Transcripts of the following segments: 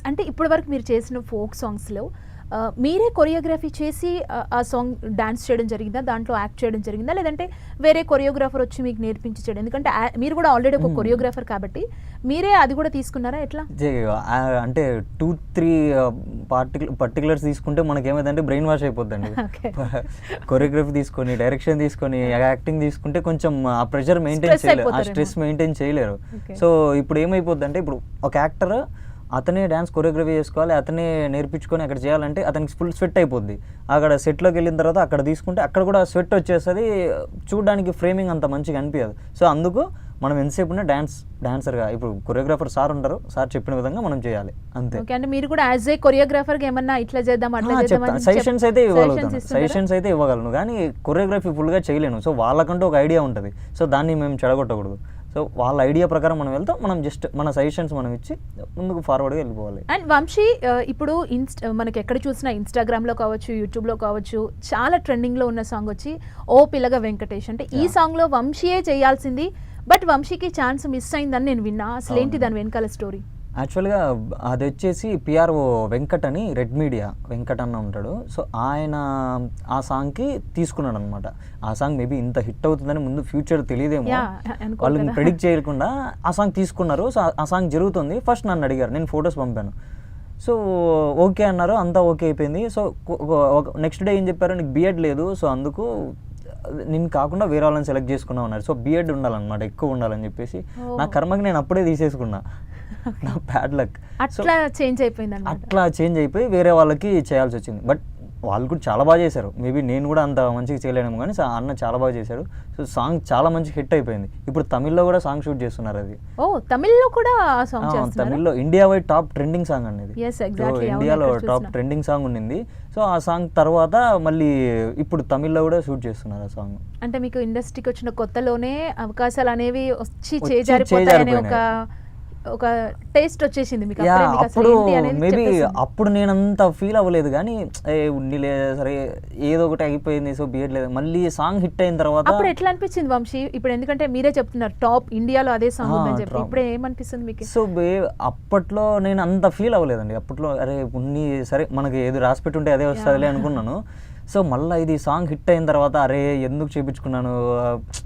అంటే ఇప్పటి వరకు మీరు చేసిన ఫోక్ సాంగ్స్‌లో మీరే కొరియోగ్రఫీ చేసి ఆ సాంగ్ డాన్స్ చేయడం జరిగిందా? దాంట్లో యాక్ట్ చేయడం జరిగిందా? లేదంటే వేరే కొరియోగ్రాఫర్ వచ్చి మీకు నేర్పించి చేయడం? ఎందుకంటే మీరు కూడా ఆల్రెడీ ఒక కొరియోగ్రాఫర్ కాబట్టి మీరే అది కూడా తీసుకున్నారా ఎట్లా? అంటే 2-3 పర్టికులర్స్ తీసుకుంటే మనకేమైందంటే బ్రెయిన్ వాష్ అయిపోద్దండి. కొరియోగ్రఫీ తీసుకొని, డైరెక్షన్ తీసుకొని, యాక్టింగ్ తీసుకుంటే కొంచెం ఆ ప్రెషర్ మెయింటైన్ చేయలేరు, ఆ స్ట్రెస్ మెయింటైన్ చేయలేరు. సో ఇప్పుడు ఏమైపోద్దంటే, ఇప్పుడు ఒక యాక్టర్ అతనే డ్యాన్స్ కొరియోగ్రఫీ చేసుకోవాలి, అతనే నేర్పించుకొని అక్కడ చేయాలంటే అతనికి ఫుల్ స్వెట్ అయిపోద్ది. అక్కడ సెట్లోకి వెళ్ళిన తర్వాత అక్కడ తీసుకుంటే అక్కడ కూడా స్వెట్ వచ్చేస్తుంది, చూడడానికి ఫ్రేమింగ్ అంత మంచిగా అనిపించదు. సో అందుకు మనం ఎంతసేపు ఉన్నా డాన్సర్గా ఇప్పుడు కొరియోగ్రాఫర్ సార్ ఉంటారు, సార్ చెప్పిన విధంగా మనం చేయాలి అంతే. అంటే మీరు కూడా యాజ్ ఏ కొరియోగ్రాఫర్గా ఏమన్నా ఇట్లా చేద్దాం అట్లా చేద్దాం సజెషన్స్ అయితే ఇవ్వగలుగుతాను, సజెషన్స్ అయితే ఇవ్వగలను, కానీ కొరియోగ్రఫీ ఫుల్గా చేయలేను. సో వాళ్ళకంటూ ఒక ఐడియా ఉంటుంది, సో దాన్ని మేము చెడగొట్టకూడదు. సో వాళ్ళ ఐడియా ప్రకారం మనం వెళ్తాం, మనం జస్ట్ మన సజెషన్స్ మనం ఇచ్చి ముందుకు ఫార్వర్డ్గా వెళ్ళిపోవాలి. అండ్ వంశీ, ఇప్పుడు మనకి ఎక్కడ చూసినా ఇన్స్టాగ్రామ్లో కావచ్చు, యూట్యూబ్లో కావచ్చు, చాలా ట్రెండింగ్లో ఉన్న సాంగ్ వచ్చి ఓ పిల్లగా వెంకటేష్. అంటే ఈ సాంగ్లో వంశీయే చేయాల్సింది, బట్ వంశీకి ఛాన్స్ మిస్ అయిందని నేను విన్నా. అసలు ఏంటి దాని వెనకాల స్టోరీ? యాక్చువల్గా అది వచ్చేసి పిఆర్ఓ వెంకట్ అని, రెడ్ మీడియా వెంకట్ అన్న ఉంటాడు. సో ఆయన ఆ సాంగ్కి తీసుకున్నాడు అనమాట. ఆ సాంగ్ మేబీ ఇంత హిట్ అవుతుందని ముందు ఫ్యూచర్ తెలియదేమో, వాళ్ళని ప్రెడిక్ట్ చేయకుండా ఆ సాంగ్ తీసుకున్నారు. సో ఆ సాంగ్ జరుగుతుంది. ఫస్ట్ నన్ను అడిగారు, నేను ఫొటోస్ పంపాను. సో ఓకే అన్నారు, అంతా ఓకే అయిపోయింది. సో నెక్స్ట్ డే ఏం చెప్పారు, నీకు బిఎడ్ లేదు, సో అందుకు నేను కాకుండా వేరే వాళ్ళని సెలెక్ట్ చేసుకున్నావు అన్నారు. సో బిఎడ్ ఉండాలన్నమాట, ఎక్కువ ఉండాలని చెప్పేసి నా కర్మకి నేను అప్పుడే తీసేసుకున్నా, నా బ్యాడ్ లక్. అట్లా చేంజ్ అయిపోయి వేరే వాళ్ళకి చేయాల్సి వచ్చింది. బట్ వాళ్ళు కూడా చాలా బాగా చేశారు. మేబీ నేను కూడా అంత మంచిగా చేయలేను, కానీ అన్న చాలా బాగా చేశాడు. సో సాంగ్ చాలా మంచి హిట్ అయిపోయింది. ఇప్పుడు తమిళ్లో కూడా సాంగ్ షూట్ చేస్తున్నారు. అది తమిళ్లో కూడా తమిళ్లో India wide top trending song అండి ఇది. ఇండియాలో టాప్ ట్రెండింగ్ సాంగ్ ఉండింది. సో ఆ సాంగ్ తర్వాత మళ్ళీ ఇప్పుడు తమిళ్లో కూడా షూట్ చేస్తున్నారు ఆ సాంగ్. అంటే మీకు ఇండస్ట్రీకి వచ్చిన కొత్తలోనే అవకాశాలు అనేవి వచ్చి చేజారిపోతాయనే ఒక టేస్ట్ వచ్చేసింది మీకు. అప్పుడు మేబీ అప్పుడు నేను అంత ఫీల్ అవ్వలేదు, కానీ ఉన్నిలే సరే ఏదో ఒకటి అయిపోయింది, సో బిఎడ్ లేదు. మళ్ళీ సాంగ్ హిట్ అయిన తర్వాత అప్పుడు ఎట్లా అనిపించింది వంశీ? ఇప్పుడు ఎందుకంటే మీరే చెప్తున్నారు టాప్ ఇండియాలో అదే సాంగ్ ఉందని చెప్పి, ఇప్పుడు ఏమనిపిస్తుంది మీకు? సో అప్పట్లో నేను అంత ఫీల్ అవ్వలేదండి. అప్పట్లో అరే ఉన్ని సరే మనకి ఏది రాసి పెట్టుంటే అదే వస్తుందిలే అనుకున్నాను. సో మళ్ళీ ఇది సాంగ్ హిట్ అయిన తర్వాత అరే ఎందుకు చేయించుకున్నాను,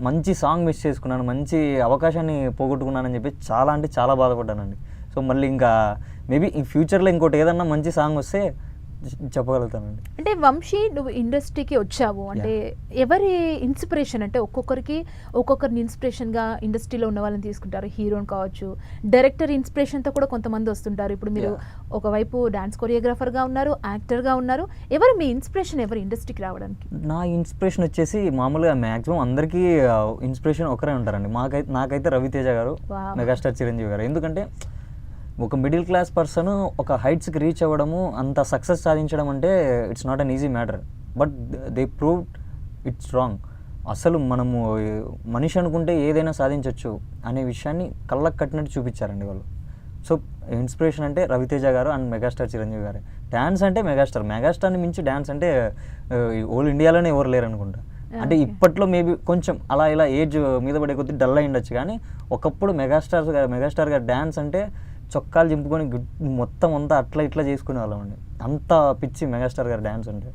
మంచి సాంగ్ మిస్ చేసుకున్నాను, మంచి అవకాశాన్ని పోగొట్టుకున్నానని చెప్పి చాలా అంటే చాలా బాధపడ్డానండి. సో మళ్ళీ ఇంకా మేబీ ఈ ఫ్యూచర్లో ఇంకోటి ఏదన్నా మంచి సాంగ్ వస్తే చెప్పగలుగుతానండి. అంటే వంశీ, నువ్వు ఇండస్ట్రీకి వచ్చావు అంటే ఎవరి ఇన్స్పిరేషన్? అంటే ఒక్కొక్కరిని ఇన్స్పిరేషన్గా ఇండస్ట్రీలో ఉన్న వాళ్ళని తీసుకుంటారు. హీరోని కావచ్చు, డైరెక్టర్ ఇన్స్పిరేషన్తో కూడా కొంతమంది వస్తుంటారు. ఇప్పుడు మీరు ఒకవైపు డాన్స్ కొరియోగ్రాఫర్గా ఉన్నారు, యాక్టర్గా ఉన్నారు. ఎవరు మీ ఇన్స్పిరేషన్, ఎవరు ఇండస్ట్రీకి రావడానికి? నా ఇన్స్పిరేషన్ వచ్చేసి మామూలుగా మ్యాక్సిమం అందరికీ ఇన్స్పిరేషన్ ఒకరే ఉంటారండి. నాకైతే రవితేజ గారు, మెగాస్టార్ చిరంజీవి గారు. ఎందుకంటే ఒక మిడిల్ క్లాస్ పర్సన్ ఒక హైట్స్కి రీచ్ అవ్వడము, అంత సక్సెస్ సాధించడం అంటే it's not an easy matter. But they prove it's wrong. అసలు మనము మనిషి అనుకుంటే ఏదైనా సాధించవచ్చు అనే విషయాన్ని కళ్ళకు కట్టినట్టు చూపించారండి వాళ్ళు. సో ఇన్స్పిరేషన్ అంటే రవితేజ గారు అండ్ మెగాస్టార్ చిరంజీవి గారు. డ్యాన్స్ అంటే మెగాస్టార్ని మించి డ్యాన్స్ అంటే ఓల్ ఇండియాలోనే ఎవరు లేరు అనుకుంటా. అంటే ఇప్పట్లో మేబీ కొంచెం అలా ఇలా ఏజ్ మీద పడే కొద్దీ డల్ అయి ఉండొచ్చు, కానీ ఒకప్పుడు మెగాస్టార్ గారు డ్యాన్స్ అంటే చొక్కాలు చింపుకొని మొత్తం అంతా అట్లా ఇట్లా చేసుకునే వాళ్ళం అండి. అంత పిచ్చి మెగాస్టార్ గారు డ్యాన్స్ అంటే.